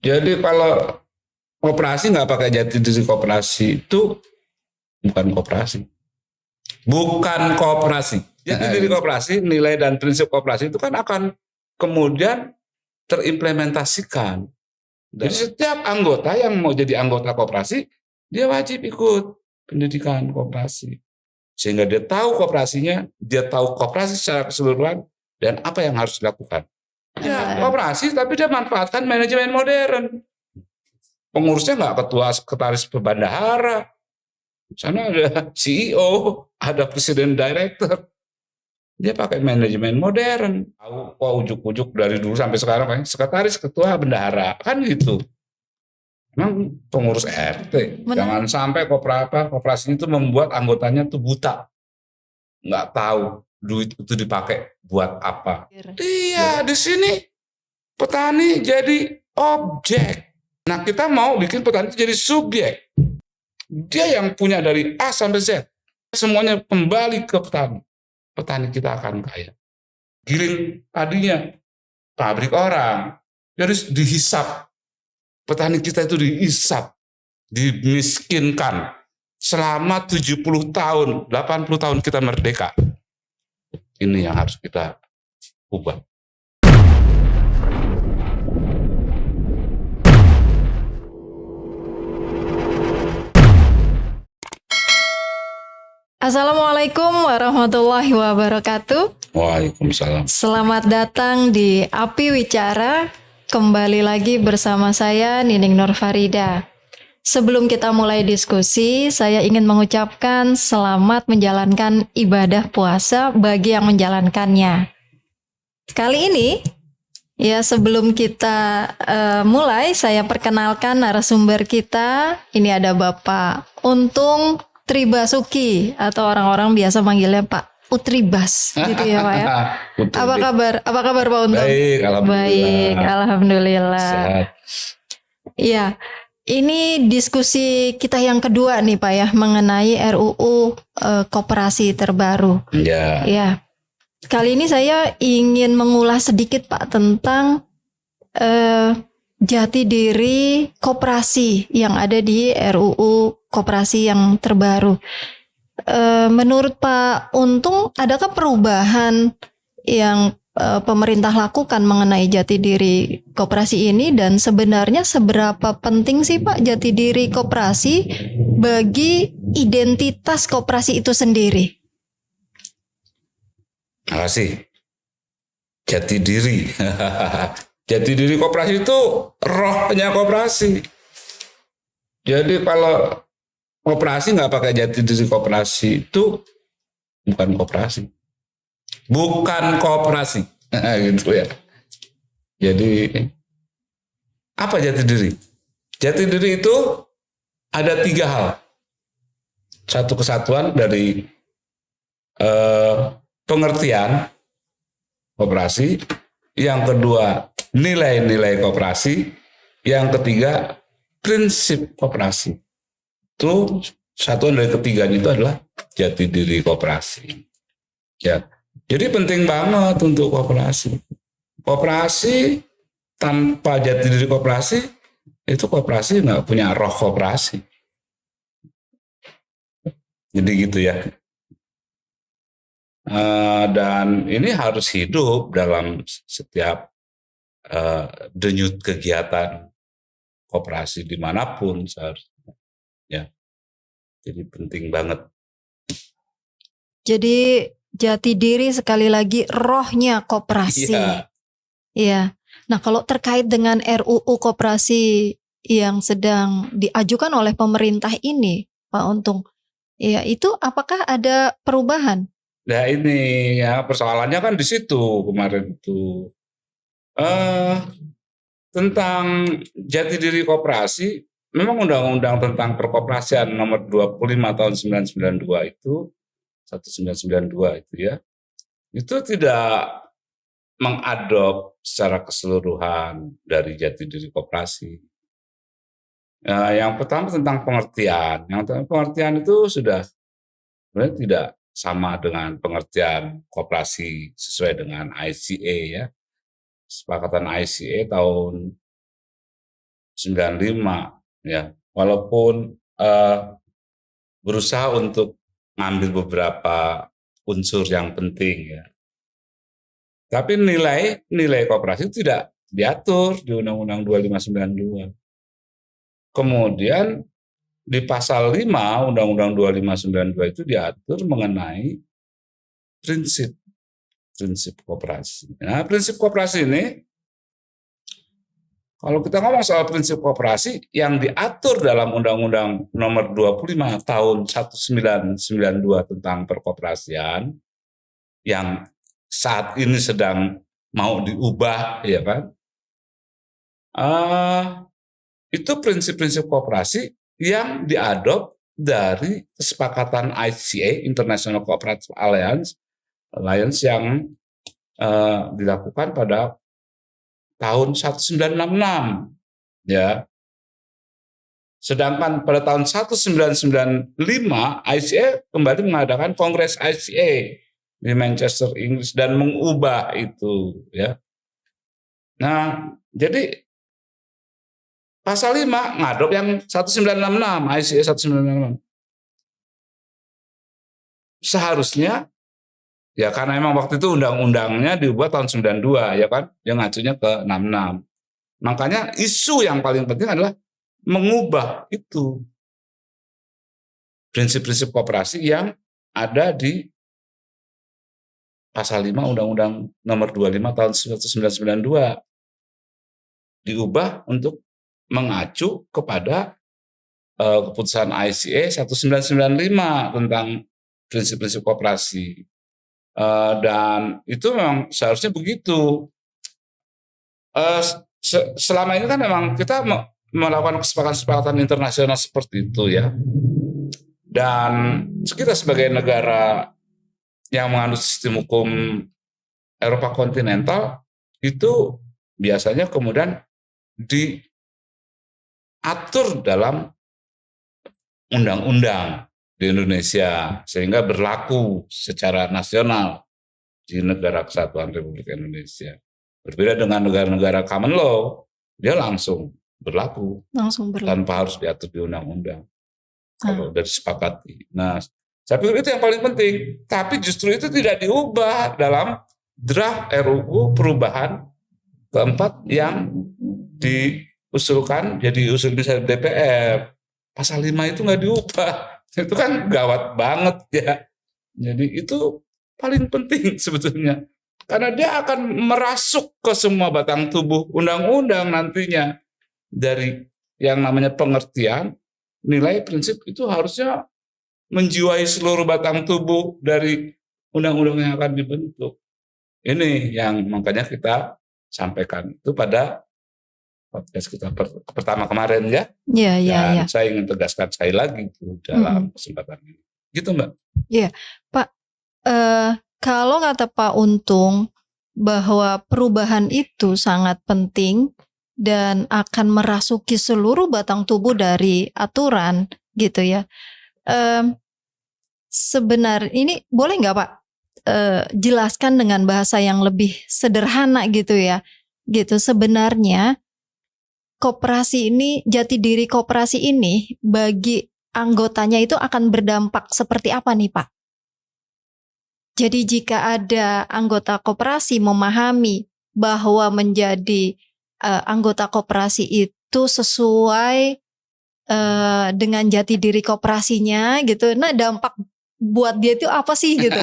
Jadi kalau koperasi nggak pakai jati diri koperasi itu bukan koperasi. Bukan koperasi. Jati diri koperasi, nilai dan prinsip koperasi itu kan akan kemudian terimplementasikan. Jadi setiap anggota yang mau jadi anggota koperasi, dia wajib ikut pendidikan koperasi. Sehingga dia tahu koperasinya, dia tahu koperasi secara keseluruhan, dan apa yang harus dilakukan. Ya, koperasi, tapi dia manfaatkan manajemen modern. Pengurusnya nggak ketua sekretaris bendahara. Di sana ada CEO, ada presiden director. Dia pakai manajemen modern. Tahu kok ujuk-ujuk dari dulu sampai sekarang, sekretaris ketua bendahara. Kan gitu. Memang pengurus RT. Jangan sampai koperasi itu membuat anggotanya tuh buta. Nggak tahu duit itu dipakai buat apa. Iya, di sini petani jadi objek. Nah, kita mau bikin petani jadi subjek. Dia yang punya dari A sampai Z. Semuanya kembali ke petani. Petani kita akan kaya. Giling padinya, pabrik orang. Jadi dihisap. Petani kita itu dihisap. Dimiskinkan. Selama 70 tahun, 80 tahun kita merdeka. Ini yang harus kita ubah. Assalamualaikum warahmatullahi wabarakatuh. Waalaikumsalam. Selamat datang di Api Wicara. Kembali lagi bersama saya Nining Nur Farida. Sebelum kita mulai diskusi, saya ingin mengucapkan selamat menjalankan ibadah puasa bagi yang menjalankannya. Kali ini, ya sebelum kita mulai, saya perkenalkan narasumber kita. Ini ada Bapak Untung Tribasuki atau orang-orang biasa manggilnya Pak Utribas gitu ya Pak ya. Apa kabar? Apa kabar Pak Untung? Baik, alhamdulillah. Baik, alhamdulillah. Sehat. Iya, ini diskusi kita yang kedua nih Pak ya mengenai RUU Koperasi terbaru. Ya. Ya. Kali ini saya ingin mengulas sedikit Pak tentang jati diri koperasi yang ada di RUU Koperasi yang terbaru. Menurut Pak Untung, adakah perubahan yang pemerintah lakukan mengenai jati diri koperasi ini, dan sebenarnya seberapa penting sih Pak jati diri koperasi bagi identitas koperasi itu sendiri? Terima kasih. Jati diri. Jati diri koperasi itu rohnya koperasi. Jadi kalau koperasi nggak pakai jati diri koperasi itu bukan koperasi. Bukan koperasi. Gitu ya. Jadi apa jati diri? Jati diri itu ada 3 hal. Satu, kesatuan dari pengertian koperasi. Yang kedua, nilai-nilai koperasi. Yang ketiga, prinsip koperasi. Itu satuan dari ketiganya itu adalah jati diri koperasi. Ya, jadi penting banget untuk koperasi. Koperasi tanpa jati diri koperasi, itu koperasi nggak punya roh koperasi. Jadi gitu ya. Dan ini harus hidup dalam setiap denyut kegiatan koperasi dimanapun seharusnya. Ya, jadi penting banget. Jadi jati diri sekali lagi rohnya koperasi. Iya. Iya. Nah kalau terkait dengan RUU Koperasi yang sedang diajukan oleh pemerintah ini, Pak Untung, ya itu apakah ada perubahan? Nah ini ya persoalannya kan di situ kemarin itu tentang jati diri koperasi. Memang undang-undang tentang perkoperasian nomor 25 tahun 1992 itu 1992 itu ya, itu tidak mengadop secara keseluruhan dari jati diri koperasi. Yang pertama tentang pengertian. Yang pengertian itu sudah sebenarnya tidak sama dengan pengertian koperasi sesuai dengan ICA ya. Kesepakatan ICA tahun ya. Walaupun berusaha untuk ngambil beberapa unsur yang penting ya. Tapi nilai koperasi tidak diatur di Undang-Undang 2592. Kemudian di pasal 5 Undang-Undang 2592 itu diatur mengenai prinsip koperasi. Nah, prinsip koperasi ini, kalau kita ngomong soal prinsip koperasi yang diatur dalam Undang-Undang Nomor 25 Tahun 1992 tentang perkoperasian, yang saat ini sedang mau diubah, ya kan? Itu prinsip-prinsip koperasi yang diadop dari kesepakatan ICA (International Cooperative Alliance) yang dilakukan pada tahun 1966, ya. Sedangkan pada tahun 1995 ICA kembali mengadakan Kongres ICA di Manchester, Inggris, dan mengubah itu, ya. Nah, jadi pasal 5 ngadop yang 1966, ICA 1966. Seharusnya, ya karena memang waktu itu undang-undangnya diubah tahun 92, ya kan, yang ngacunya ke 66. Makanya isu yang paling penting adalah mengubah itu prinsip-prinsip koperasi yang ada di pasal 5 Undang-Undang Nomor 25 Tahun 1992, diubah untuk mengacu kepada keputusan ICA 1995 tentang prinsip-prinsip koperasi. Dan itu memang seharusnya begitu. Selama ini kan memang kita melakukan kesepakatan internasional seperti itu, ya. Dan kita sebagai negara yang menganut sistem hukum Eropa kontinental itu biasanya kemudian diatur dalam undang-undang di Indonesia sehingga berlaku secara nasional di negara kesatuan Republik Indonesia. Berbeda dengan negara-negara common law, dia langsung berlaku tanpa harus diatur di undang-undang. Kalau sudah disepakati. Nah, saya pikir itu yang paling penting. Tapi justru itu tidak diubah dalam draft RUU perubahan keempat yang diusulkan jadi usul bisa DPR. Pasal 5 itu nggak diubah. Itu kan gawat banget, ya. Jadi itu paling penting sebetulnya. Karena dia akan merasuk ke semua batang tubuh undang-undang nantinya. Dari yang namanya pengertian, nilai prinsip itu harusnya menjiwai seluruh batang tubuh dari undang-undang yang akan dibentuk. Ini yang makanya kita sampaikan itu pada podcast kita pertama kemarin, ya. Dan saya ingin tegaskan sekali lagi itu dalam kesempatan ini. Gitu, Mbak. Iya, Pak. Kalau kata Pak Untung bahwa perubahan itu sangat penting dan akan merasuki seluruh batang tubuh dari aturan, gitu ya. Sebenarnya ini boleh nggak Pak jelaskan dengan bahasa yang lebih sederhana gitu ya, gitu. Sebenarnya koperasi ini, jati diri koperasi ini bagi anggotanya itu akan berdampak seperti apa nih Pak? Jadi jika ada anggota koperasi memahami bahwa menjadi anggota koperasi itu sesuai dengan jati diri koperasinya gitu, nah dampak buat dia itu apa sih gitu?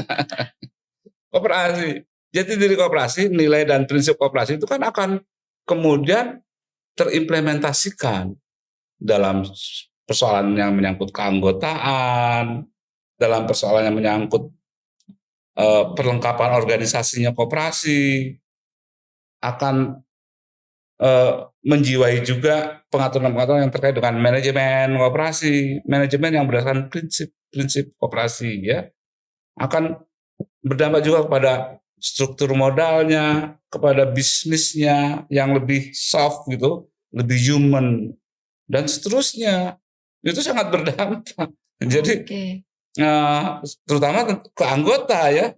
Koperasi, jati diri koperasi, nilai dan prinsip koperasi itu kan akan kemudian terimplementasikan dalam persoalan yang menyangkut keanggotaan, dalam persoalan yang menyangkut perlengkapan organisasinya koperasi, akan menjiwai juga pengaturan-pengaturan yang terkait dengan manajemen koperasi, manajemen yang berdasarkan prinsip koperasi, ya, akan berdampak juga kepada struktur modalnya, kepada bisnisnya yang lebih soft gitu, lebih human, dan seterusnya. Itu sangat berdampak. Jadi terutama ke anggota, ya.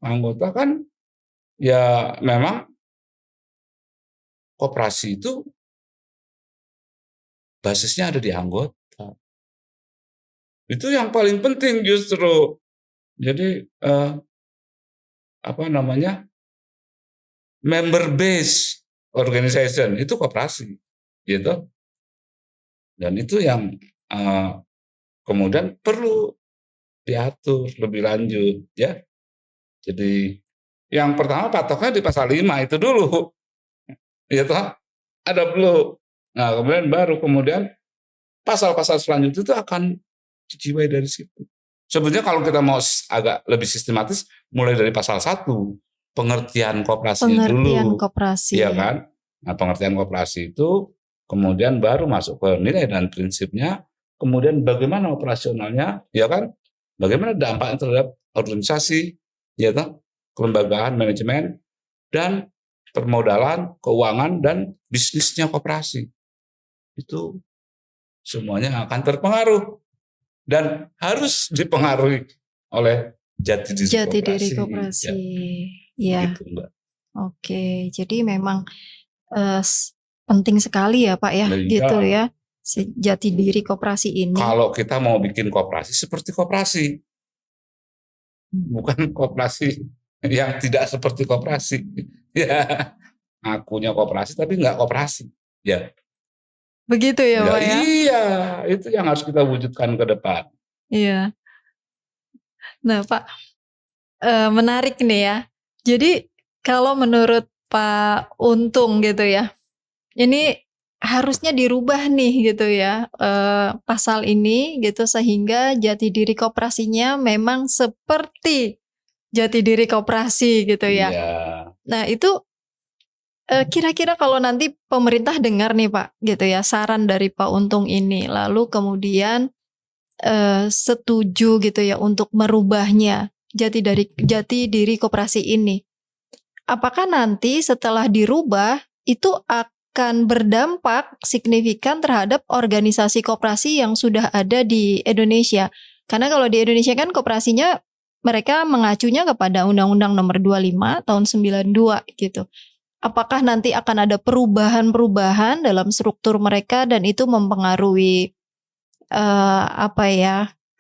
Anggota kan ya memang koperasi itu basisnya ada di anggota. Itu yang paling penting justru. Jadi member base organization itu koperasi, gitu. Dan itu yang kemudian perlu diatur lebih lanjut, ya. Jadi yang pertama patoknya di pasal 5 itu dulu, gitu. Ada perlu. Nah, kemudian pasal-pasal selanjutnya itu akan dijiwai dari situ. Sebenarnya kalau kita mau agak lebih sistematis, mulai dari pasal 1, pengertian koperasinya Pengertian dulu. koperasi. Iya kan? Nah, pengertian koperasi itu kemudian baru masuk ke nilai dan prinsipnya, kemudian bagaimana operasionalnya, ya kan? Bagaimana dampaknya terhadap organisasi, ya kan? Kelembagaan, manajemen, dan permodalan, keuangan, dan bisnisnya koperasi. Itu semuanya akan terpengaruh dan harus dipengaruhi oleh jati diri koperasi. Ya. Gitu, Mbak. Oke, jadi memang penting sekali ya Pak ya, gitu ya, jati diri koperasi ini. Kalau kita mau bikin koperasi seperti koperasi, bukan koperasi yang tidak seperti koperasi. Ya, akunya koperasi tapi nggak koperasi. Ya. Begitu ya Pak ya? Iya, itu yang harus kita wujudkan ke depan. Iya. Nah Pak, menarik nih ya. Jadi kalau menurut Pak Untung gitu ya, ini harusnya dirubah nih gitu ya, pasal ini gitu sehingga jati diri koperasinya memang seperti jati diri koperasi gitu ya. Iya. Nah itu kira-kira kalau nanti pemerintah dengar nih Pak gitu ya saran dari Pak Untung ini, lalu kemudian setuju gitu ya untuk merubahnya jati diri koperasi ini. Apakah nanti setelah dirubah itu akan berdampak signifikan terhadap organisasi koperasi yang sudah ada di Indonesia? Karena kalau di Indonesia kan koperasinya mereka mengacunya kepada Undang-Undang Nomor 25 tahun 92 gitu. Apakah nanti akan ada perubahan-perubahan dalam struktur mereka dan itu mempengaruhi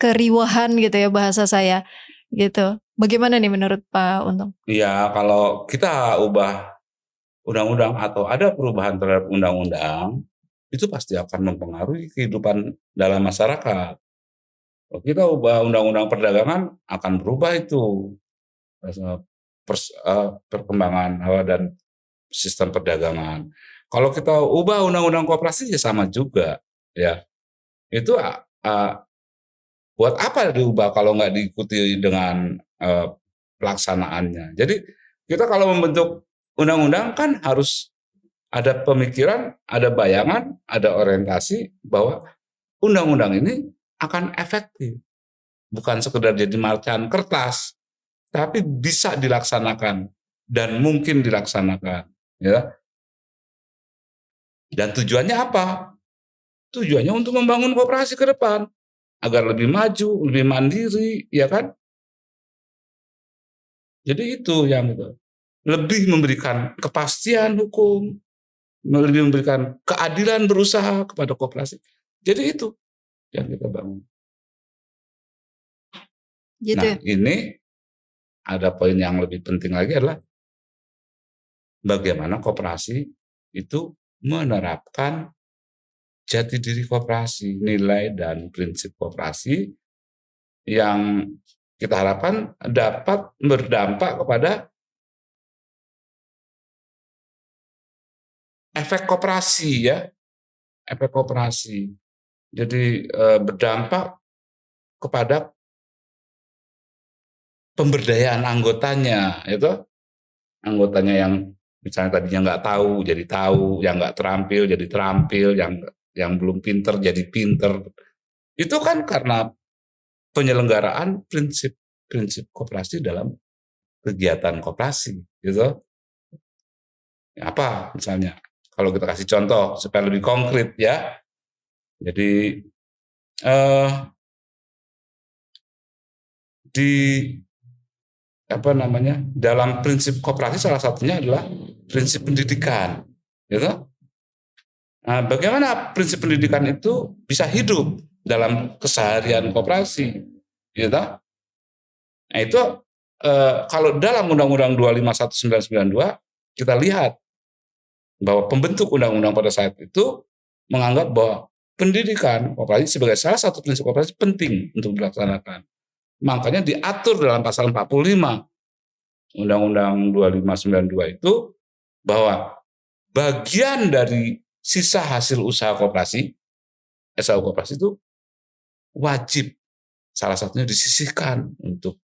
keriuhan gitu ya bahasa saya gitu. Bagaimana nih menurut Pak Untung? Iya, kalau kita ubah undang-undang atau ada perubahan terhadap undang-undang, itu pasti akan mempengaruhi kehidupan dalam masyarakat. Kalau kita ubah undang-undang perdagangan, akan berubah itu perkembangan dan sistem perdagangan. Kalau kita ubah undang-undang koperasi ya sama juga, ya. Itu buat apa diubah kalau nggak diikuti dengan pelaksanaannya. Jadi kita kalau membentuk undang-undang kan harus ada pemikiran, ada bayangan, ada orientasi bahwa undang-undang ini akan efektif. Bukan sekedar jadi marcan kertas, tapi bisa dilaksanakan dan mungkin dilaksanakan, ya. Dan tujuannya apa? Tujuannya untuk membangun koperasi ke depan agar lebih maju, lebih mandiri, ya kan? Jadi itu yang lebih memberikan kepastian hukum, lebih memberikan keadilan berusaha kepada koperasi. Jadi itu yang kita bangun. Gitu. Nah, ini ada poin yang lebih penting lagi adalah bagaimana koperasi itu menerapkan jati diri koperasi, nilai dan prinsip koperasi yang kita harapkan dapat berdampak kepada efek koperasi, ya, efek koperasi. Jadi berdampak kepada pemberdayaan anggotanya, itu anggotanya yang misalnya tadinya nggak tahu jadi tahu, yang nggak terampil jadi terampil, yang belum pinter jadi pinter. Itu kan karena penyelenggaraan prinsip koperasi dalam kegiatan koperasi, gitu. Apa misalnya? Kalau kita kasih contoh supaya lebih konkret, ya. Jadi dalam prinsip koperasi salah satunya adalah prinsip pendidikan, gitu. Nah, bagaimana prinsip pendidikan itu bisa hidup dalam keseharian koperasi, gitu? Nah itu kalau dalam Undang-Undang 251992 kita lihat bahwa pembentuk undang-undang pada saat itu menganggap bahwa pendidikan koperasi sebagai salah satu prinsip koperasi penting untuk dilaksanakan. Makanya diatur dalam pasal 45 Undang-Undang 2592 itu bahwa bagian dari sisa hasil usaha koperasi, SAU koperasi itu wajib salah satunya disisihkan untuk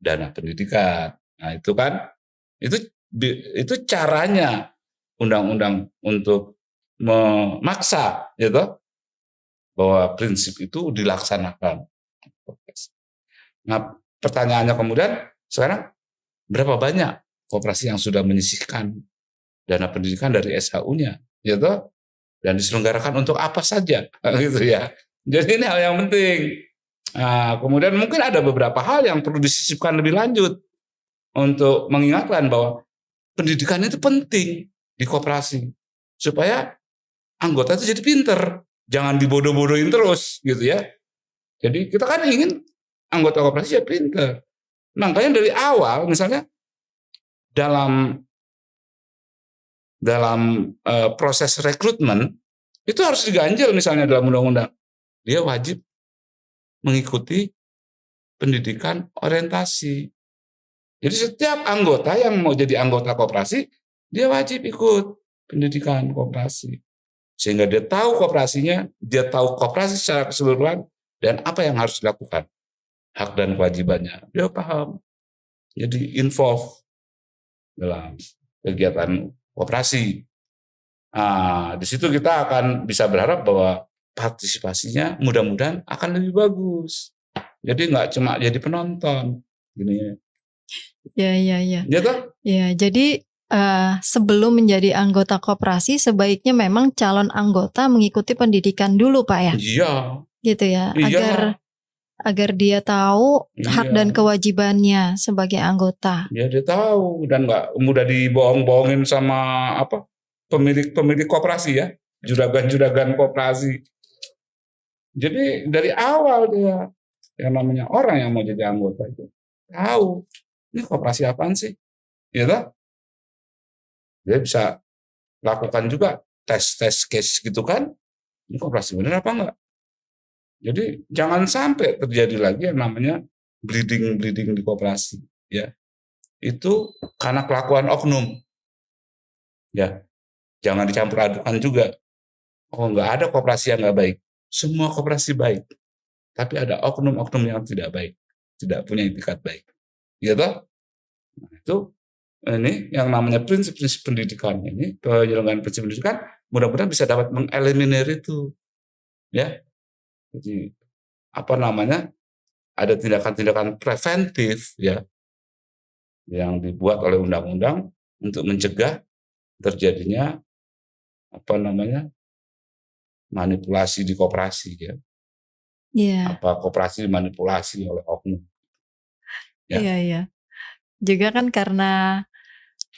dana pendidikan. Nah, itu kan itu itu caranya undang-undang untuk memaksa gitu bahwa prinsip itu dilaksanakan. Nah, pertanyaannya kemudian sekarang berapa banyak koperasi yang sudah menyisihkan dana pendidikan dari SHU-nya, gitu, dan diselenggarakan untuk apa saja, gitu ya. Jadi ini hal yang penting. Nah, kemudian mungkin ada beberapa hal yang perlu disisipkan lebih lanjut untuk mengingatkan bahwa pendidikan itu penting di koperasi supaya anggota itu jadi pinter, jangan dibodoh-bodohin terus, gitu ya. Jadi kita kan ingin anggota koperasi ya pinter. Makanya dari awal misalnya dalam dalam proses rekrutmen itu harus diganjel misalnya dalam undang-undang. Dia wajib mengikuti pendidikan orientasi. Jadi setiap anggota yang mau jadi anggota koperasi, dia wajib ikut pendidikan koperasi. Sehingga dia tahu koperasinya, dia tahu koperasi secara keseluruhan, dan apa yang harus dilakukan. Hak dan kewajibannya. Dia paham. Jadi involve dalam kegiatan koperasi. Nah, di situ kita akan bisa berharap bahwa partisipasinya mudah-mudahan akan lebih bagus. Jadi nggak cuma jadi penonton. Gini ya. Ya. Ya toh? Ya, jadi sebelum menjadi anggota koperasi sebaiknya memang calon anggota mengikuti pendidikan dulu, Pak ya. Iya, Gitu ya, iya, agar dia tahu hak iya. dan kewajibannya sebagai anggota. Ya dia tahu dan nggak mudah dibohong-bohongin sama apa pemilik koperasi ya, juragan-juragan koperasi. Jadi dari awal dia yang namanya orang yang mau jadi anggota itu tahu ini koperasi apaan sih, ya toh? Dia bisa lakukan juga tes case gitu kan, ini koperasi benar apa enggak? Jadi jangan sampai terjadi lagi yang namanya bleeding di koperasi, ya. Itu karena kelakuan oknum, ya. Jangan dicampur adukan juga. Oh, nggak ada koperasi yang nggak baik. Semua koperasi baik, tapi ada oknum-oknum yang tidak baik, tidak punya itikat baik. Gitu? Nah, itu ini yang namanya prinsip-prinsip pendidikan ini, penyelenggaraan prinsip pendidikan, mudah-mudahan bisa dapat mengeliminir itu, ya. Jadi apa namanya? Ada tindakan-tindakan preventif, ya, yang dibuat oleh undang-undang untuk mencegah terjadinya apa namanya manipulasi di koperasi, ya. Iya, Apa koperasi dimanipulasi oleh oknum, ya. iya. Juga kan karena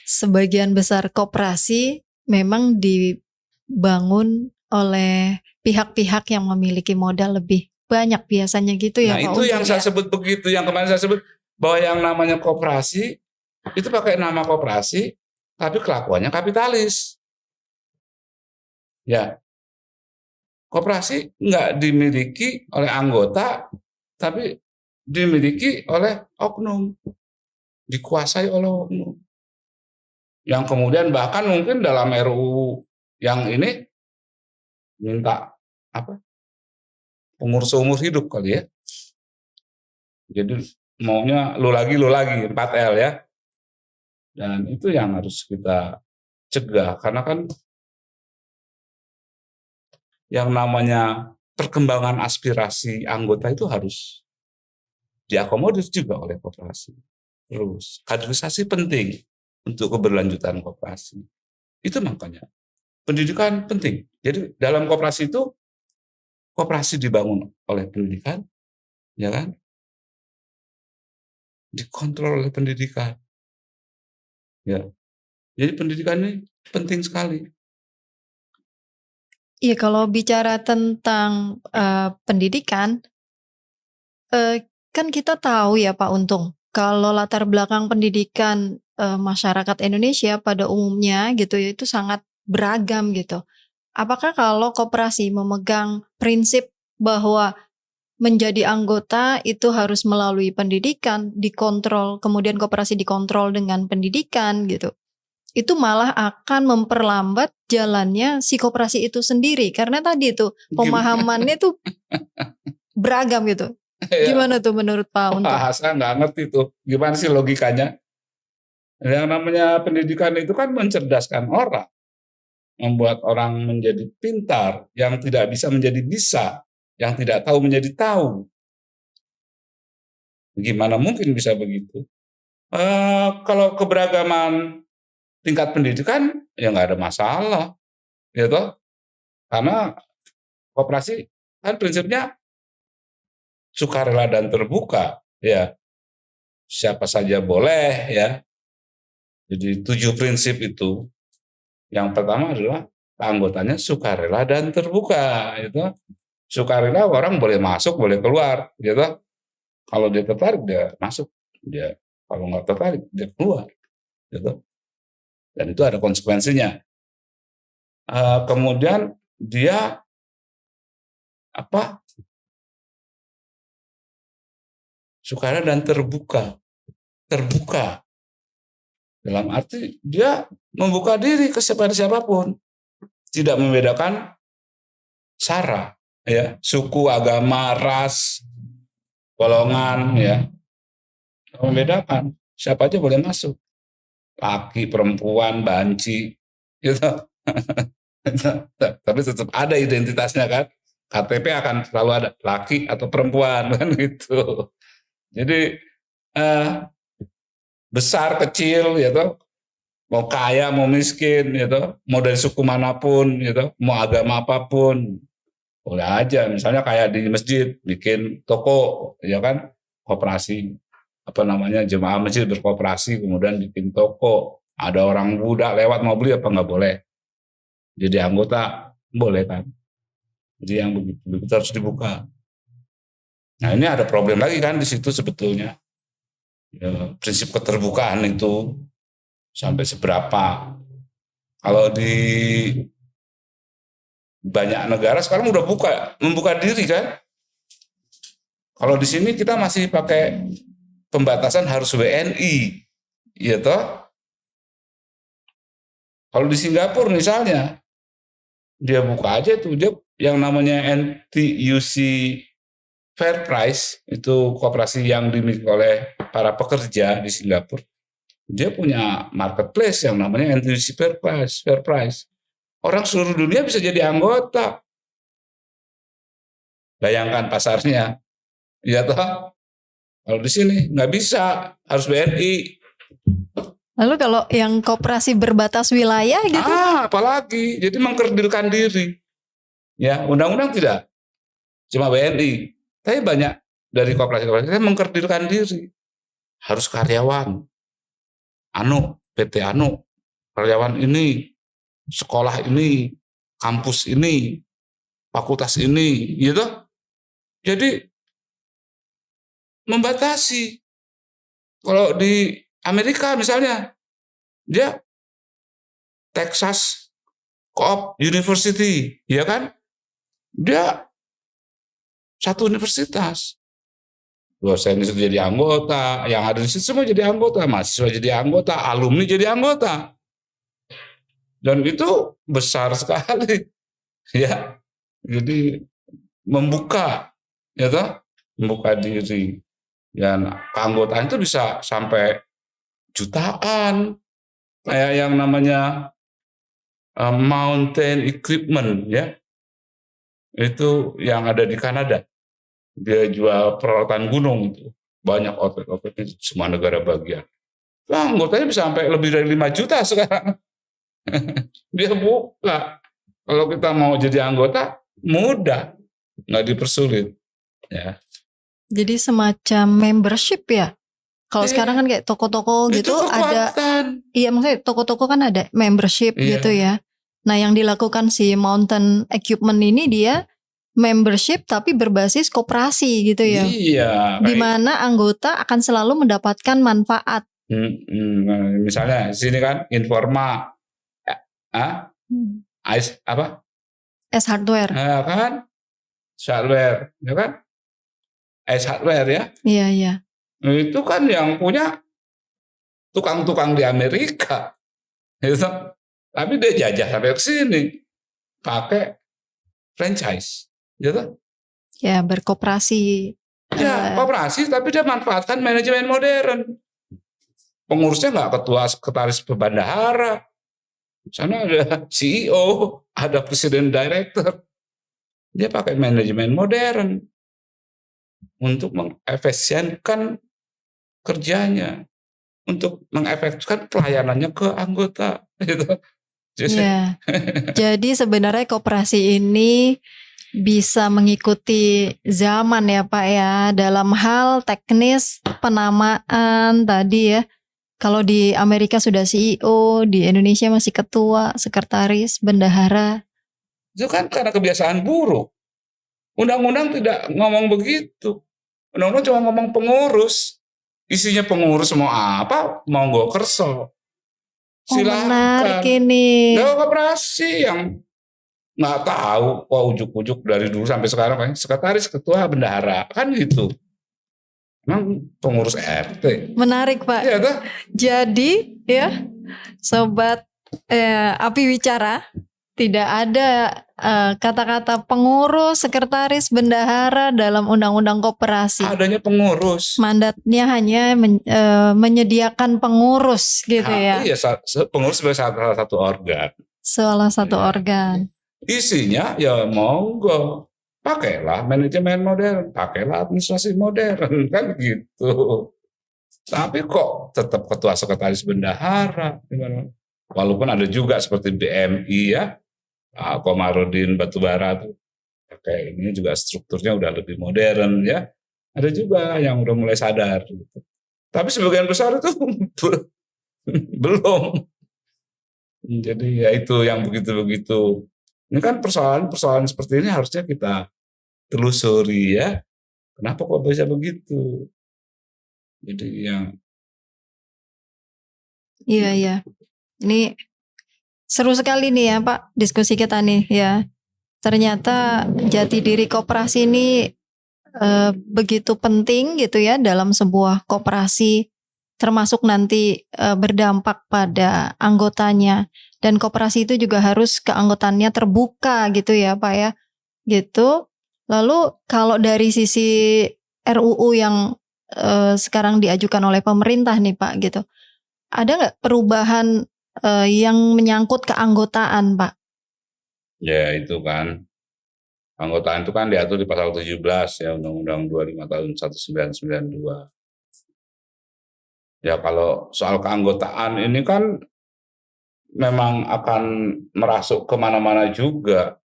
sebagian besar koperasi memang dibangun oleh pihak-pihak yang memiliki modal lebih banyak biasanya gitu ya Nah Pak itu Ugeng yang saya ya. sebut begitu, yang kemarin saya sebut bahwa yang namanya koperasi itu pakai nama koperasi, tapi kelakuannya kapitalis. Ya, koperasi nggak dimiliki oleh anggota, tapi dimiliki oleh oknum, dikuasai oleh oknum. Yang kemudian bahkan mungkin dalam RUU yang ini minta apa pengurus seumur hidup kali ya. Jadi maunya lu lagi 4L ya. Dan itu yang harus kita cegah karena kan yang namanya perkembangan aspirasi anggota itu harus diakomodir juga oleh koperasi. Terus kaderisasi penting untuk keberlanjutan koperasi. Itu makanya pendidikan penting. Jadi dalam koperasi itu koperasi dibangun oleh pendidikan, ya kan? Dikontrol oleh pendidikan, ya. Jadi pendidikan ini penting sekali. Iya, kalau bicara tentang pendidikan, kan kita tahu ya Pak Untung, kalau latar belakang pendidikan masyarakat Indonesia pada umumnya gitu ya, itu sangat beragam gitu. Apakah kalau koperasi memegang prinsip bahwa menjadi anggota itu harus melalui pendidikan, dikontrol, kemudian koperasi dikontrol dengan pendidikan gitu, itu malah akan memperlambat jalannya si koperasi itu sendiri. Karena tadi tuh Gimana? pemahamannya tuh beragam gitu. Ya, Gimana tuh menurut Pak Untung? wah, saya nggak ngerti tuh. Gimana sih logikanya? Yang namanya pendidikan itu kan mencerdaskan orang, membuat orang menjadi pintar, yang tidak bisa menjadi bisa, yang tidak tahu menjadi tahu. Gimana mungkin bisa begitu? Kalau keberagaman tingkat pendidikan ya nggak ada masalah, gitu. Karena koperasi kan prinsipnya sukarela dan terbuka, ya siapa saja boleh ya. Jadi 7 prinsip itu. Yang pertama adalah anggotanya sukarela dan terbuka, gitu. Sukarela orang boleh masuk, boleh keluar, gitu. Kalau dia tertarik dia masuk, dia kalau nggak tertarik dia keluar, gitu. Dan itu ada konsekuensinya. Kemudian dia apa? Sukarela dan terbuka, terbuka dalam arti dia membuka diri ke siapapun, tidak membedakan sara, ya, suku, agama, ras, golongan, ya, membedakan. Siapa aja boleh masuk, laki, perempuan, banci, gitu. Tapi tetap ada identitasnya kan. KTP akan selalu ada laki atau perempuan kan gitu. Jadi eh, besar kecil gitu, mau kaya mau miskin gitu, mau dari suku manapun gitu, mau agama apapun boleh aja. Misalnya kayak di masjid bikin toko, ya kan, koperasi apa namanya, jemaah masjid berkooperasi kemudian bikin toko. Ada orang Buddha lewat mau beli apa nggak boleh? Jadi anggota boleh kan? Jadi yang begitu, begitu harus dibuka. Nah ini ada problem lagi kan di situ sebetulnya. Ya, prinsip keterbukaan itu sampai seberapa? Kalau di banyak negara sekarang udah membuka diri kan. Kalau di sini kita masih pakai pembatasan harus WNI, ya toh. Kalau di Singapura misalnya, dia buka aja tuh, dia yang namanya NTUC Fair Price, itu koperasi yang dimiliki oleh para pekerja di Singapura. Dia punya marketplace yang namanya NTUC Fair Price, Fair Price. Orang seluruh dunia bisa jadi anggota. Bayangkan pasarnya, ya toh. Kalau di sini nggak bisa, harus BNI. Lalu kalau yang koperasi berbatas wilayah gitu? Apalagi, jadi mengkerdilkan diri. Ya, undang-undang tidak, cuma BNI. Tapi banyak dari koperasi-koperasi mengkerdilkan diri. Harus karyawan, PT karyawan ini, sekolah ini, kampus ini, fakultas ini, gitu. Jadi membatasi. Kalau di Amerika misalnya, dia Texas Co-op University, ya kan? Dia satu universitas. Dosen itu jadi anggota, yang ada di situ semua jadi anggota, mahasiswa jadi anggota, alumni jadi anggota. Dan itu besar sekali, ya. Jadi membuka, ya toh, membuka diri. Dan keanggotaan itu bisa sampai jutaan. Kayak yang namanya Mountain Equipment, ya. Itu yang ada di Kanada. Dia jual peralatan gunung itu. Banyak outlet-outletnya di semua negara bagian. Nah, anggotanya bisa sampai lebih dari 5 juta sekarang. Dia buka. Kalau kita mau jadi anggota, mudah. Nggak dipersulit. Ya. Jadi semacam membership ya? Kalau sekarang kan kayak toko-toko gitu Itu ada, kekuatan. iya maksudnya toko-toko kan ada membership Iya. gitu ya. Nah, yang dilakukan si Mountain Equipment ini dia membership tapi berbasis koperasi gitu ya. Iya. Di mana anggota akan selalu mendapatkan manfaat. Misalnya di sini kan Informa, Ice apa? S Hardware. Kan hardware, ya kan? Ice Hardware ya. Iya. Itu kan yang punya tukang-tukang di Amerika, gitu. Tapi dia jajah sampai ke sini pakai franchise, gitu. Ya, berkoperasi. Ya, koperasi, tapi dia manfaatkan manajemen modern. Pengurusnya nggak ketua sekretaris bendahara. Sana ada CEO, ada presiden director. Dia pakai manajemen modern untuk mengefisienkan kerjanya, untuk mengefektifkan pelayanannya ke anggota. Gitu. Ya. Jadi sebenarnya koperasi ini bisa mengikuti zaman ya Pak ya, dalam hal teknis penamaan tadi ya. Kalau di Amerika sudah CEO, di Indonesia masih ketua, sekretaris, bendahara. Itu kan karena kebiasaan buruk. Undang-undang tidak ngomong begitu. Undang-undang cuma ngomong pengurus. Isinya pengurus mau apa, mau gue kerso. Menarik Silakan. ini. Nah, koperasi yang nggak tahu, kok ujuk-ujuk dari dulu sampai sekarang kan sekretaris, ketua, bendahara kan gitu. Emang pengurus RT. Menarik Pak. Iya tuh. Jadi ya sobat Api Wicara, tidak ada kata-kata pengurus, sekretaris, bendahara dalam undang-undang koperasi. Adanya pengurus. Mandatnya hanya menyediakan pengurus gitu ya. Iya, pengurus sebagai salah satu organ. Salah satu organ. Isinya ya monggo. Pakailah manajemen modern, pakailah administrasi modern, kan gitu. Tapi kok tetap ketua sekretaris bendahara. Walaupun ada juga seperti BMI ya, Komarudin Batubara tuh. Kayak ini juga strukturnya udah lebih modern ya. Ada juga yang udah mulai sadar. Gitu. Tapi sebagian besar itu belum. Jadi ya itu yang begitu-begitu. Ini kan persoalan seperti ini harusnya kita telusuri ya. Kenapa kok bisa begitu? Jadi yang Iya. Ini seru sekali nih ya Pak diskusi kita nih ya. Ternyata jati diri koperasi ini begitu penting gitu ya dalam sebuah koperasi, termasuk nanti berdampak pada anggotanya, dan koperasi itu juga harus keanggotaannya terbuka gitu ya Pak ya, gitu. Lalu kalau dari sisi RUU yang sekarang diajukan oleh pemerintah nih Pak gitu, ada nggak perubahan yang menyangkut keanggotaan Pak? ya itu kan anggotaan itu kan diatur di pasal 17 ya Undang-Undang 25 tahun 1992. Ya kalau soal keanggotaan ini kan memang akan merasuk kemana-mana juga.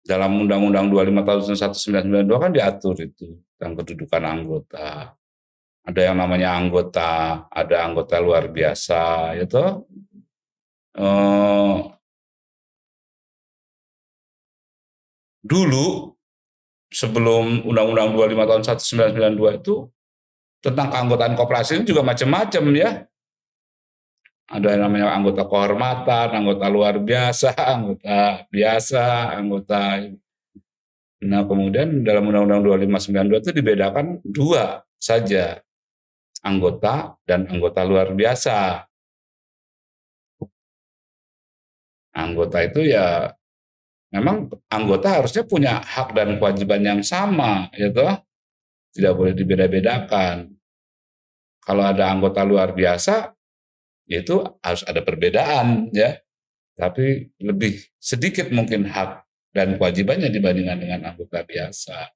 Dalam Undang-Undang 25 tahun 1992 kan diatur itu tentang kedudukan anggota. Ada yang namanya anggota, ada anggota luar biasa, gitu. Dulu sebelum Undang-Undang 25 tahun 1992 itu tentang keanggotaan koperasi itu juga macam-macam ya. Ada yang namanya anggota kehormatan, anggota luar biasa, anggota biasa, anggota. Nah, kemudian dalam Undang-Undang 2592 itu dibedakan dua saja, anggota dan anggota luar biasa. Anggota itu ya memang anggota harusnya punya hak dan kewajiban yang sama, ya toh? Tidak boleh dibeda-bedakan. Kalau ada anggota luar biasa, itu harus ada perbedaan ya. Tapi lebih sedikit mungkin hak dan kewajibannya dibandingkan dengan anggota biasa.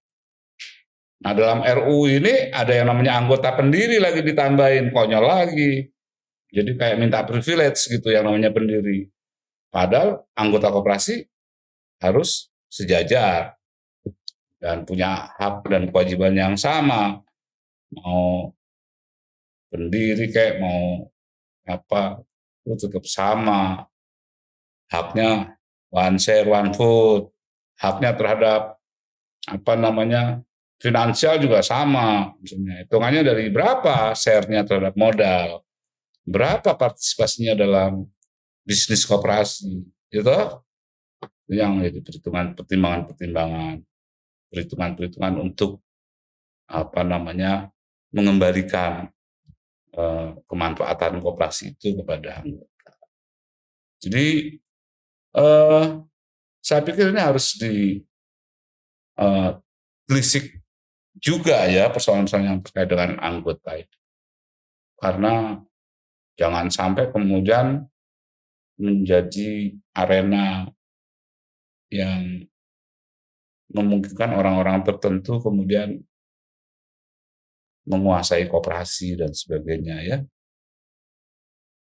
Nah, dalam RUU ini ada yang namanya anggota pendiri lagi ditambahin, konyol lagi. Jadi kayak minta privilege gitu yang namanya pendiri. Padahal anggota koperasi harus sejajar dan punya hak dan kewajiban yang sama. Mau pendiri kayak mau apa, itu tetap sama. Haknya one share, one vote. Haknya terhadap finansial juga sama. Misalnya hitungannya dari berapa share-nya terhadap modal, berapa partisipasinya dalam bisnis koperasi, gitu. Yang jadi perhitungan untuk mengembalikan kemanfaatan koperasi itu kepada anggota. Jadi saya pikir ini harus ditelisik juga ya persoalan-persoalan yang terkait dengan anggota itu. Karena jangan sampai kemudian menjadi arena yang memungkinkan orang-orang tertentu kemudian menguasai koperasi dan sebagainya ya.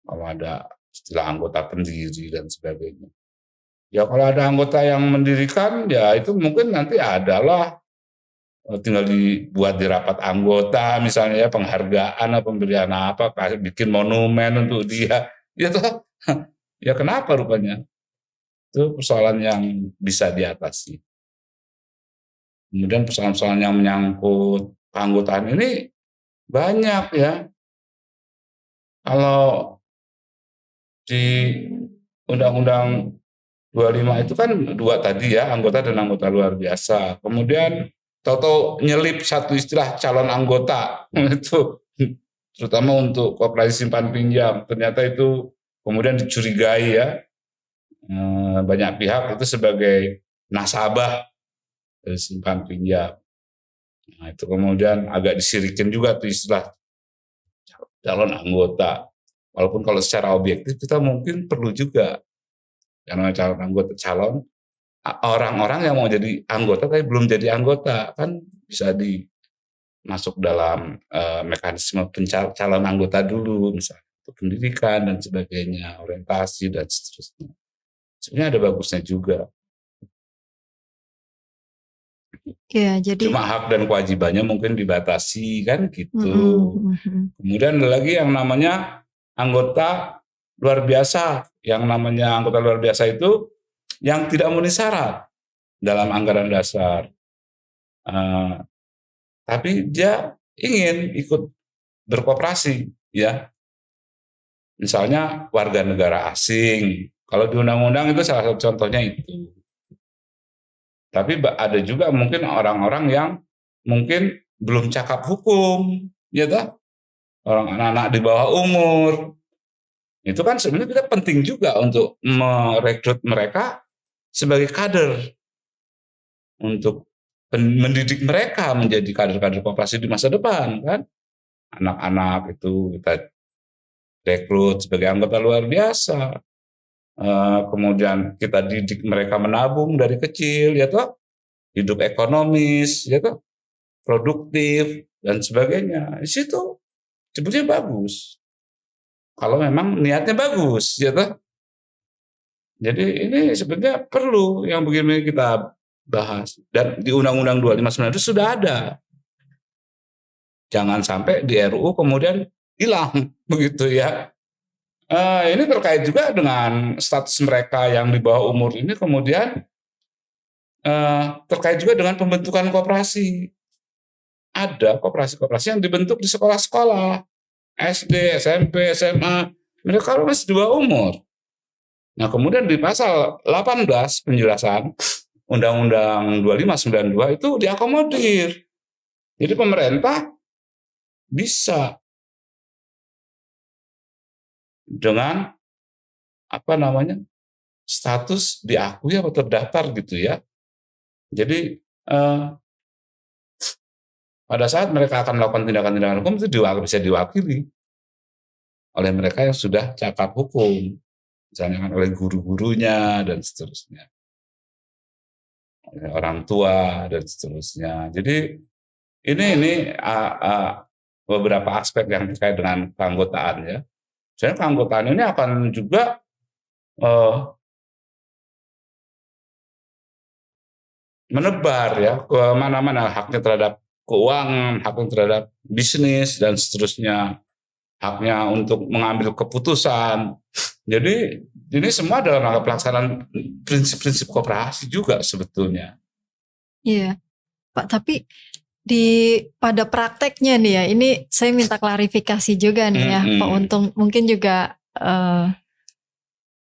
Kalau ada istilah anggota pendiri dan sebagainya. Ya kalau ada anggota yang mendirikan ya itu mungkin nanti adalah tinggal dibuat di rapat anggota misalnya ya penghargaan atau pemberian apa, bikin monumen untuk dia. Ya toh. Ya kenapa rupanya? Itu persoalan yang bisa diatasi. Kemudian persoalan-persoalan yang menyangkut keanggotaan ini banyak ya. Kalau di Undang-Undang 25 itu kan dua tadi ya, anggota dan anggota luar biasa. Kemudian tahu-tahu nyelip satu istilah calon anggota itu terutama untuk koperasi simpan pinjam. Ternyata itu kemudian dicurigai ya banyak pihak itu sebagai nasabah dari simpan pinjam. Nah, itu kemudian agak disirikin juga tuh istilah calon anggota. Walaupun kalau secara objektif kita mungkin perlu juga karena calon orang-orang yang mau jadi anggota tapi belum jadi anggota kan bisa masuk dalam mekanisme calon anggota dulu misalnya untuk pendidikan dan sebagainya, orientasi dan seterusnya. Sebenarnya ada bagusnya juga. Ya, jadi cuma hak dan kewajibannya mungkin dibatasi kan gitu. Kemudian ada lagi yang namanya anggota luar biasa. Yang namanya anggota luar biasa itu yang tidak memenuhi syarat dalam anggaran dasar. Tapi dia ingin ikut berkoperasi ya. Misalnya warga negara asing. Kalau di undang-undang itu salah satu contohnya itu. Tapi ada juga mungkin orang-orang yang mungkin belum cakap hukum, ya toh? Orang anak-anak di bawah umur. Itu kan sebenarnya kita penting juga untuk merekrut mereka sebagai kader. Untuk mendidik mereka menjadi kader-kader koperasi di masa depan kan. Anak-anak itu kita rekrut sebagai anggota luar biasa. Kemudian kita didik mereka menabung dari kecil, ya toh, hidup ekonomis, ya toh, produktif dan sebagainya. Di situ sebetulnya bagus. Kalau memang niatnya bagus, ya toh. Jadi ini sebenarnya perlu yang begini kita bahas dan di Undang-Undang 259 itu sudah ada. Jangan sampai di RUU kemudian hilang begitu ya. Ini terkait juga dengan status mereka yang di bawah umur ini kemudian terkait juga dengan pembentukan koperasi. Ada koperasi-koperasi yang dibentuk di sekolah-sekolah, SD, SMP, SMA, mereka masih di bawah umur. Nah kemudian di pasal 18 penjelasan Undang-Undang 2592 itu diakomodir. Jadi pemerintah bisa dengan status diakui atau terdaftar gitu ya. Jadi pada saat mereka akan melakukan tindakan-tindakan hukum itu bisa diwakili oleh mereka yang sudah cakap hukum, misalnya kan oleh guru-gurunya dan seterusnya, oleh orang tua dan seterusnya. Jadi ini beberapa aspek yang terkait dengan keanggotaan ya. Jadi keanggotaan ini akan juga menebar ya ke mana-mana, haknya terhadap keuangan, haknya terhadap bisnis dan seterusnya, haknya untuk mengambil keputusan Jadi ini semua dalam rangka pelaksanaan prinsip-prinsip koperasi juga sebetulnya. Iya, Pak. Tapi pada prakteknya nih ya, ini saya minta klarifikasi juga nih ya, Pak Untung. Mungkin juga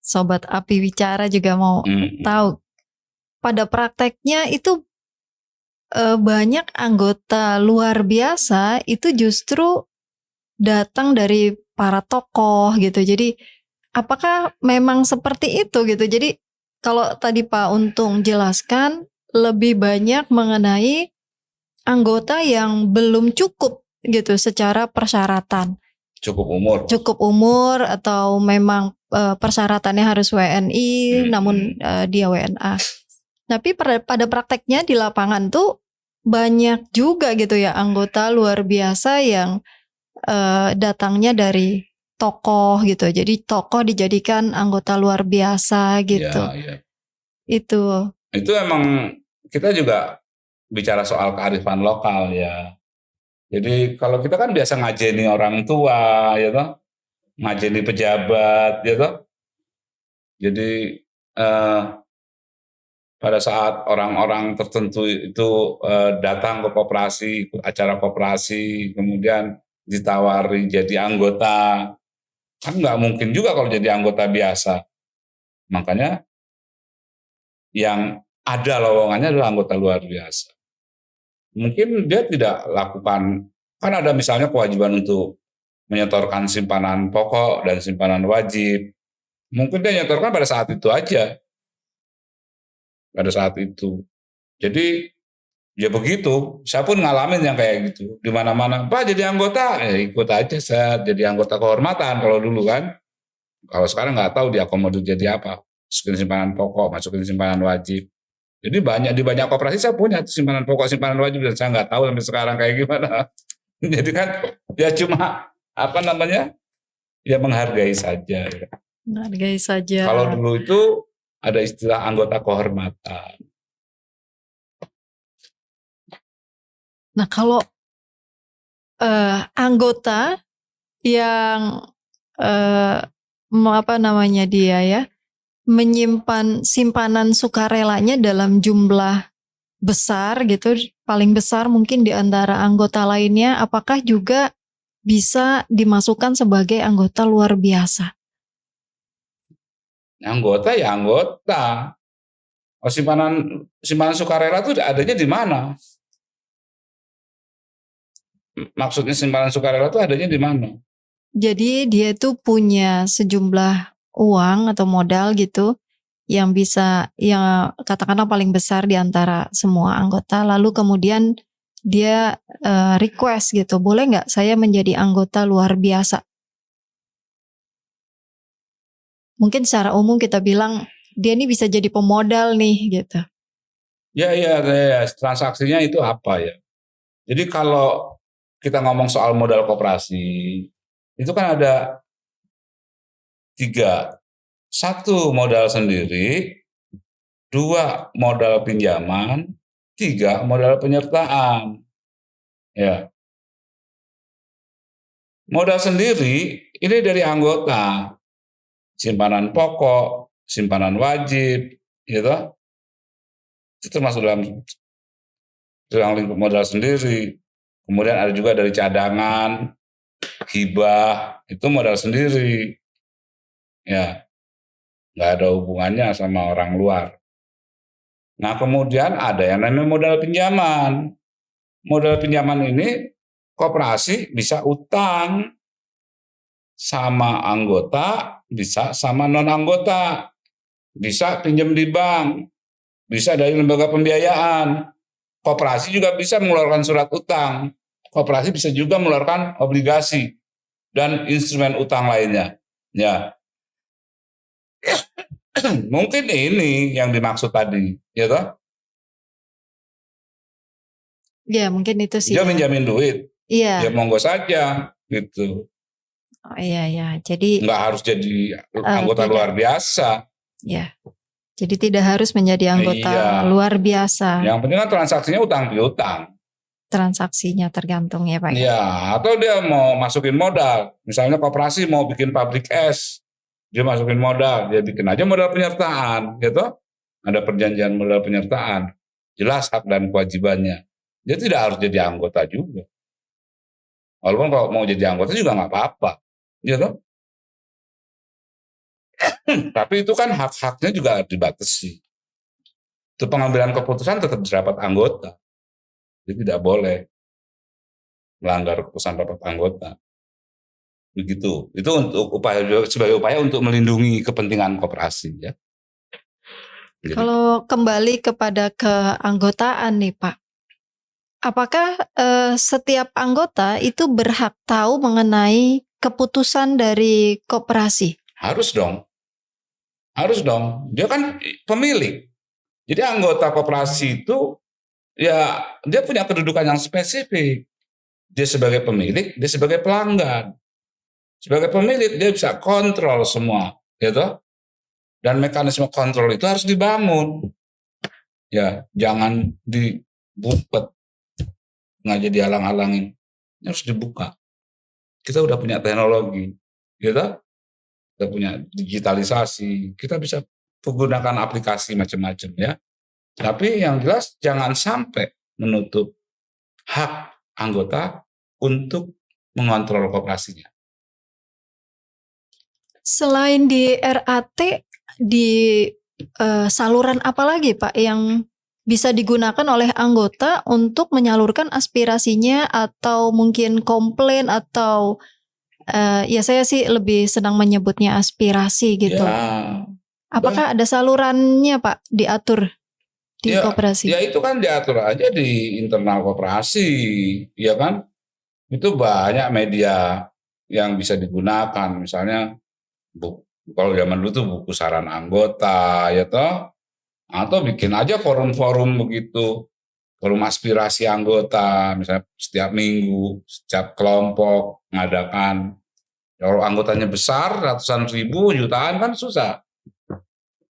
Sobat Api Wicara juga mau tahu. Pada prakteknya itu banyak anggota luar biasa itu justru datang dari para tokoh gitu. Jadi apakah memang seperti itu gitu? Jadi kalau tadi Pak Untung jelaskan lebih banyak mengenai anggota yang belum cukup gitu secara persyaratan. Cukup umur atau memang persyaratannya harus WNI namun dia WNA. Tapi pada prakteknya di lapangan tuh banyak juga gitu ya anggota luar biasa yang datangnya dari tokoh gitu. Jadi tokoh dijadikan anggota luar biasa gitu. Ya. Itu emang kita juga bicara soal kearifan lokal ya. Jadi kalau kita kan biasa ngajeni orang tua ya toh, ngajeni pejabat ya toh. Jadi pada saat orang-orang tertentu itu datang ke koperasi, ikut acara koperasi, kemudian ditawari jadi anggota, kan nggak mungkin juga kalau jadi anggota biasa. Makanya yang ada lowongannya adalah anggota luar biasa. Mungkin dia tidak lakukan, kan ada misalnya kewajiban untuk menyetorkan simpanan pokok dan simpanan wajib. Mungkin dia nyetorkan pada saat itu aja. Pada saat itu. Jadi ya begitu. Saya pun ngalamin yang kayak gitu. Di mana-mana, Pak jadi anggota, ikut aja saya jadi anggota kehormatan kalau dulu kan. Kalau sekarang nggak tahu diakomodir jadi apa. Masukin simpanan pokok, masukin simpanan wajib. Jadi di banyak koperasi saya punya simpanan pokok, simpanan wajib dan saya nggak tahu sampai sekarang kayak gimana. Jadi kan ya cuma ya menghargai saja. Menghargai saja. Kalau dulu itu ada istilah anggota kehormatan. Nah kalau anggota yang dia ya menyimpan simpanan sukarelanya dalam jumlah besar gitu, paling besar mungkin di antara anggota lainnya, apakah juga bisa dimasukkan sebagai anggota luar biasa? Anggota ya anggota. Oh, simpanan sukarela itu adanya di mana? Maksudnya simpanan sukarela itu adanya di mana? Jadi dia itu punya sejumlah uang atau modal gitu yang bisa yang katakanlah paling besar di antara semua anggota, lalu kemudian dia request gitu, boleh nggak saya menjadi anggota luar biasa? Mungkin secara umum kita bilang dia ini bisa jadi pemodal nih gitu. Ya, transaksinya itu apa ya? Jadi kalau kita ngomong soal modal koperasi, itu kan ada 3. 1 modal sendiri, 2 modal pinjaman, 3 modal penyertaan. Ya. Modal sendiri ini dari anggota. Simpanan pokok, simpanan wajib, gitu. Itu termasuk dalam lingkup modal sendiri. Kemudian ada juga dari cadangan, hibah, itu modal sendiri. Ya, nggak ada hubungannya sama orang luar. Nah, kemudian ada yang namanya modal pinjaman. Modal pinjaman ini koperasi bisa utang sama anggota, bisa sama non-anggota, bisa pinjam di bank, bisa dari lembaga pembiayaan. Koperasi juga bisa mengeluarkan surat utang. Koperasi bisa juga mengeluarkan obligasi dan instrumen utang lainnya. Ya, mungkin ini yang dimaksud tadi, ya toh? Ya mungkin itu sih. Dia minjamin duit. Iya. Ya monggo saja, gitu. Oh iya. Jadi nggak harus jadi anggota luar biasa. Ya. Jadi tidak harus menjadi anggota luar biasa. Yang penting kan transaksinya utang piutang. Transaksinya tergantung ya Pak. Iya, atau dia mau masukin modal. Misalnya koperasi mau bikin pabrik es. dia masukin modal, dia bikin aja modal penyertaan, gitu. Ada perjanjian modal penyertaan, jelas hak dan kewajibannya. Dia tidak harus jadi anggota juga. Walaupun kalau mau jadi anggota juga nggak apa-apa, gitu. Tapi itu kan hak-haknya juga dibatasi. Itu pengambilan keputusan tetap di rapat anggota. Jadi tidak boleh melanggar keputusan rapat anggota. Begitu. Itu untuk sebagai upaya untuk melindungi kepentingan koperasi, ya. Jadi, Kalau kembali kepada keanggotaan nih Pak, apakah setiap anggota itu berhak tahu mengenai keputusan dari koperasi? harus dong. Harus dong. Dia kan pemilik. Jadi anggota koperasi itu ya dia punya kedudukan yang spesifik. Dia sebagai pemilik, dia sebagai pelanggan. Sebagai pemilik dia bisa kontrol semua, gitu. Dan mekanisme kontrol itu harus dibangun. Ya, jangan dibuka, nggak jadi halang-halangin. Ini harus dibuka. Kita udah punya teknologi, gitu. Kita punya digitalisasi, kita bisa menggunakan aplikasi macam-macam, ya. Tapi yang jelas jangan sampai menutup hak anggota untuk mengontrol koperasinya. Selain di RAT, di saluran apa lagi Pak yang bisa digunakan oleh anggota untuk menyalurkan aspirasinya atau mungkin komplain atau ya saya sih lebih senang menyebutnya aspirasi gitu. Ya, Apakah ada salurannya Pak diatur di koperasi? ya itu kan diatur aja di internal koperasi, ya kan? Itu banyak media yang bisa digunakan, misalnya kalau zaman dulu tuh buku saran anggota, ya toh, atau bikin aja forum-forum begitu, forum aspirasi anggota, misalnya setiap minggu, setiap kelompok mengadakan. Kalau anggotanya besar, ratusan ribu, jutaan kan susah.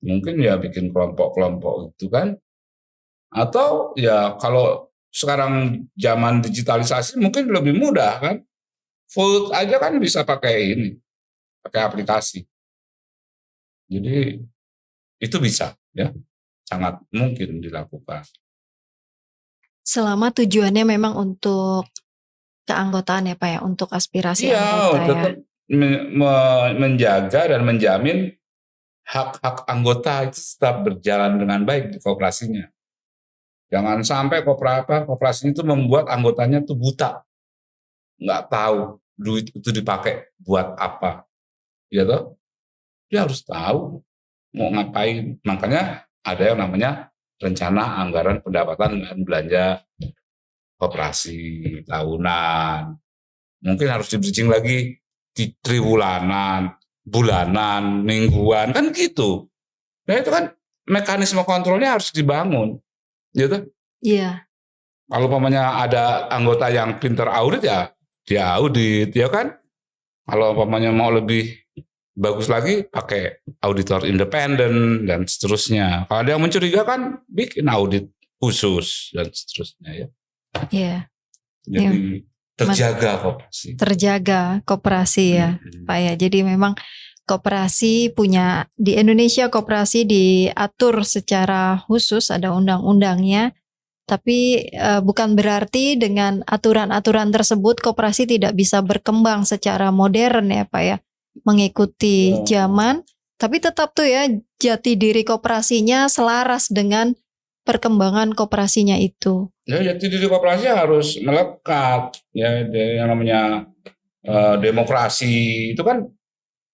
Mungkin ya bikin kelompok-kelompok itu kan. Atau ya kalau sekarang zaman digitalisasi mungkin lebih mudah kan. Vote aja kan bisa pakai ini, pakai aplikasi. Jadi itu bisa, ya, sangat mungkin dilakukan. Selama tujuannya memang untuk keanggotaan ya Pak ya, untuk aspirasi anggota ya. Tetap menjaga dan menjamin hak-hak anggota itu tetap berjalan dengan baik di koperasinya. Jangan sampai koperasi itu membuat anggotanya tuh buta, nggak tahu duit itu dipakai buat apa, ya toh? Dia harus tahu mau ngapain. Makanya ada yang namanya rencana anggaran pendapatan dan belanja koperasi tahunan. Mungkin harus di-bridging lagi di triwulanan, bulanan, mingguan, kan gitu. Nah itu kan mekanisme kontrolnya harus dibangun, gitu. Iya. Kalau umpamanya ada anggota yang pinter audit ya dia audit, ya kan. Kalau umpamanya mau lebih bagus lagi pakai auditor independen dan seterusnya. Kalau ada yang mencurigakan bikin audit khusus dan seterusnya, ya. Iya. Jadi terjaga koperasi. Terjaga koperasi ya, Pak ya. Jadi memang koperasi punya di Indonesia, koperasi diatur secara khusus, ada undang-undangnya. Tapi bukan berarti dengan aturan-aturan tersebut koperasi tidak bisa berkembang secara modern ya Pak ya, mengikuti zaman. Tapi tetap tuh ya jati diri koperasinya selaras dengan perkembangan koperasinya itu. Ya, jati diri koperasi harus melekat, ya. Yang namanya demokrasi itu kan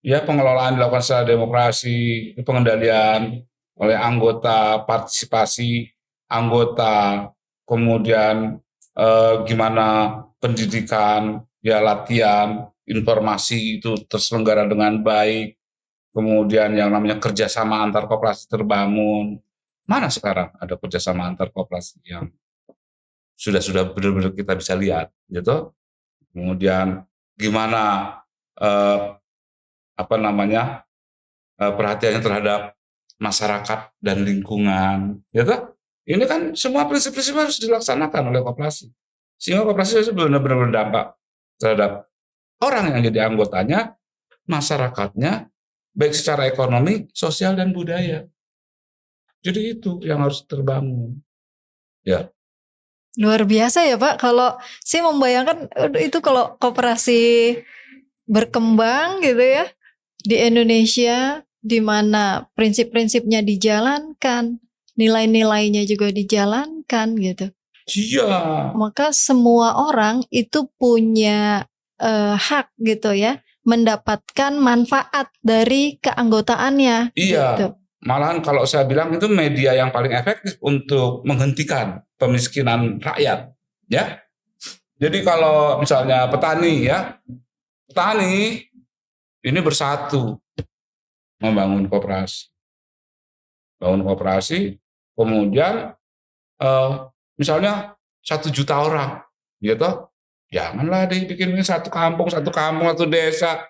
ya pengelolaan dilakukan secara demokrasi, pengendalian oleh anggota, partisipasi anggota, kemudian gimana pendidikan, ya latihan, informasi itu terselenggara dengan baik, kemudian yang namanya kerjasama antar koperasi terbangun. Mana sekarang ada kerjasama antar koperasi yang sudah benar-benar kita bisa lihat, gitu. Kemudian gimana perhatiannya terhadap masyarakat dan lingkungan, gitu. Ini kan semua prinsip-prinsip harus dilaksanakan oleh koperasi, sehingga koperasi harus benar-benar berdampak terhadap orang yang jadi anggotanya, masyarakatnya, baik secara ekonomi, sosial dan budaya. Jadi itu yang harus terbangun. Ya. Luar biasa ya Pak. Kalau saya membayangkan itu kalau koperasi berkembang gitu ya di Indonesia, di mana prinsip-prinsipnya dijalankan, nilai-nilainya juga dijalankan gitu. Iya. Maka semua orang itu punya hak gitu ya, mendapatkan manfaat dari keanggotaannya. Iya. Gitu. Malahan kalau saya bilang itu media yang paling efektif untuk menghentikan pemiskinan rakyat, ya. Jadi kalau misalnya petani ini bersatu membangun koperasi, kemudian misalnya 1 juta orang, gitu, janganlah dibikin satu kampung, satu desa,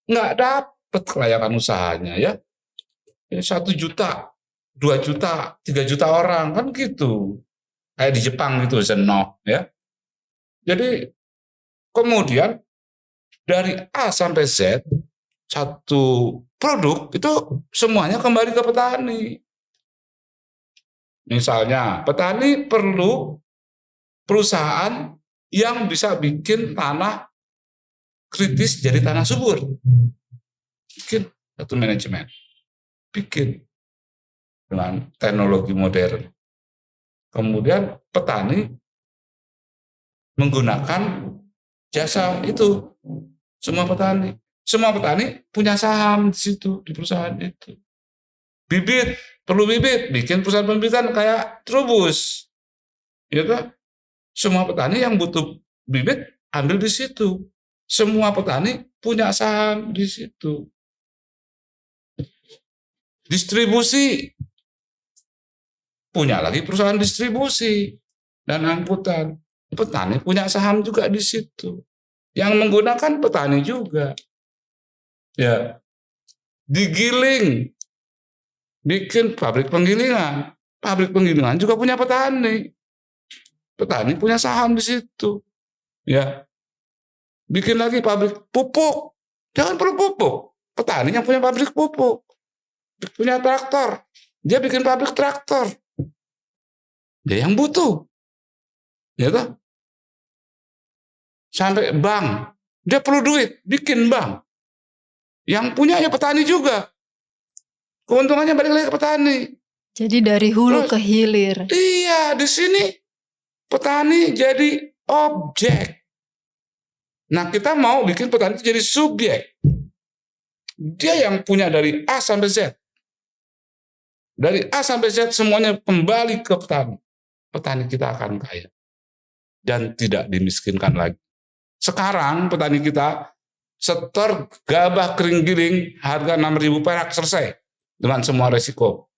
nggak dapet kelayakan usahanya, ya. 1 juta, 2 juta, 3 juta orang kan gitu, kayak di Jepang gitu, Zeno, ya. Jadi kemudian dari A sampai Z satu produk itu semuanya kembali ke petani. Misalnya petani perlu perusahaan yang bisa bikin tanah kritis jadi tanah subur. Bikin satu manajemen. Bikin dengan teknologi modern. Kemudian petani menggunakan jasa itu. Semua petani punya saham di situ, di perusahaan itu. Perlu bibit, bikin perusahaan pembibitan kayak Trubus. Gitu. Semua petani yang butuh bibit ambil di situ. Semua petani punya saham di situ. Distribusi, punya lagi perusahaan distribusi dan angkutan. Petani punya saham juga di situ. Yang menggunakan petani juga. Ya. Digiling, bikin pabrik penggilingan. Pabrik penggilingan juga punya petani. Petani punya saham di situ. Ya. Bikin lagi pabrik pupuk. Jangan perlu pupuk. Petani yang punya pabrik pupuk. Punya traktor. Dia bikin pabrik traktor. Dia yang butuh. Ya toh? Sampai bank. Dia perlu duit, bikin bank. Yang punya ya petani juga. Keuntungannya balik lagi ke petani. Jadi dari hulu ke hilir. Iya, di sini petani jadi objek. Nah, kita mau bikin petani jadi subjek. Dia yang punya dari A sampai Z. Dari A sampai Z semuanya kembali ke petani. Petani kita akan kaya. Dan tidak dimiskinkan lagi. Sekarang petani kita setor gabah kering giling harga 6.000 perak selesai. Dengan semua resiko.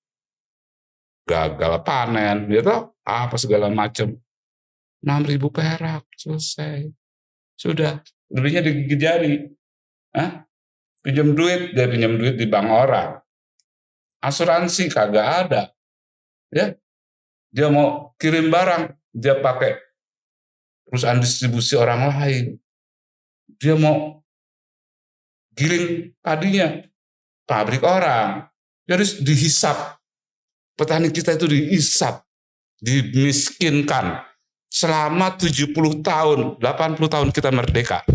Gagal panen, gitu, apa segala macam. 6.000 perak selesai. Sudah, lebihnya digigit jari. Pinjam duit, dia pinjam duit di bank orang. Asuransi kagak ada. Ya. Dia mau kirim barang, dia pakai perusahaan distribusi orang lain. Dia mau giling padinya, pabrik orang. Jadi dihisap. Petani kita itu dihisap, dimiskinkan. Selama 70 tahun, 80 tahun kita merdeka.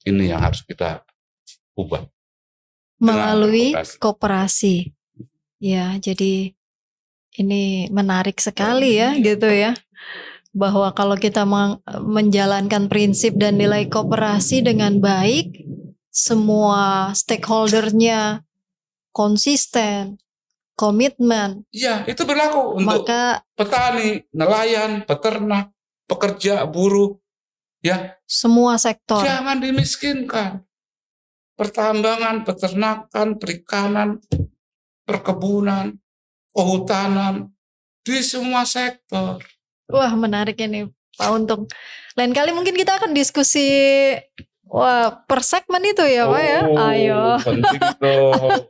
Ini yang harus kita ubah. Melalui koperasi. Ya, jadi ini menarik sekali ya gitu ya. Bahwa kalau kita menjalankan prinsip dan nilai koperasi dengan baik, semua stakeholdernya konsisten, komitmen. Iya, itu berlaku untuk petani, nelayan, peternak, pekerja, buruh, ya. Semua sektor. Jangan dimiskinkan. Pertambangan, peternakan, perikanan, perkebunan, kehutanan, di semua sektor. Wah, menarik ini Pak Untung. Lain kali mungkin kita akan diskusi per segmen itu ya Pak ya. Ayo. Penting tuh.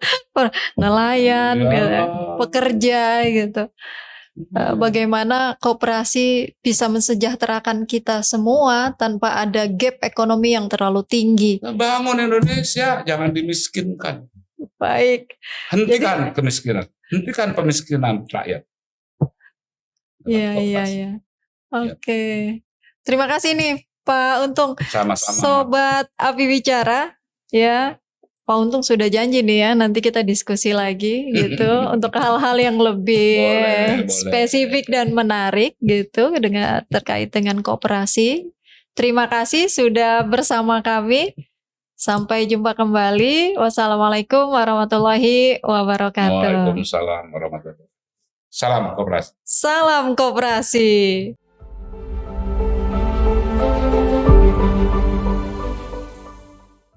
Nelayan, gitu, pekerja gitu. Bagaimana koperasi bisa mensejahterakan kita semua tanpa ada gap ekonomi yang terlalu tinggi. Bangun Indonesia, jangan dimiskinkan. Baik. Hentikan kemiskinan. Hentikan pemiskinan rakyat. Iya, iya, iya. Oke. Terima kasih nih Pak Untung. Sama-sama. Sobat Api Bicara, ya. Pak Untung sudah janji nih ya, nanti kita diskusi lagi gitu untuk hal-hal yang lebih Boleh. spesifik dan menarik gitu terkait dengan koperasi. Terima kasih sudah bersama kami. Sampai jumpa kembali. Wassalamualaikum warahmatullahi wabarakatuh. Waalaikumsalam warahmatullahi wabarakatuh. Salam koperasi. Salam koperasi.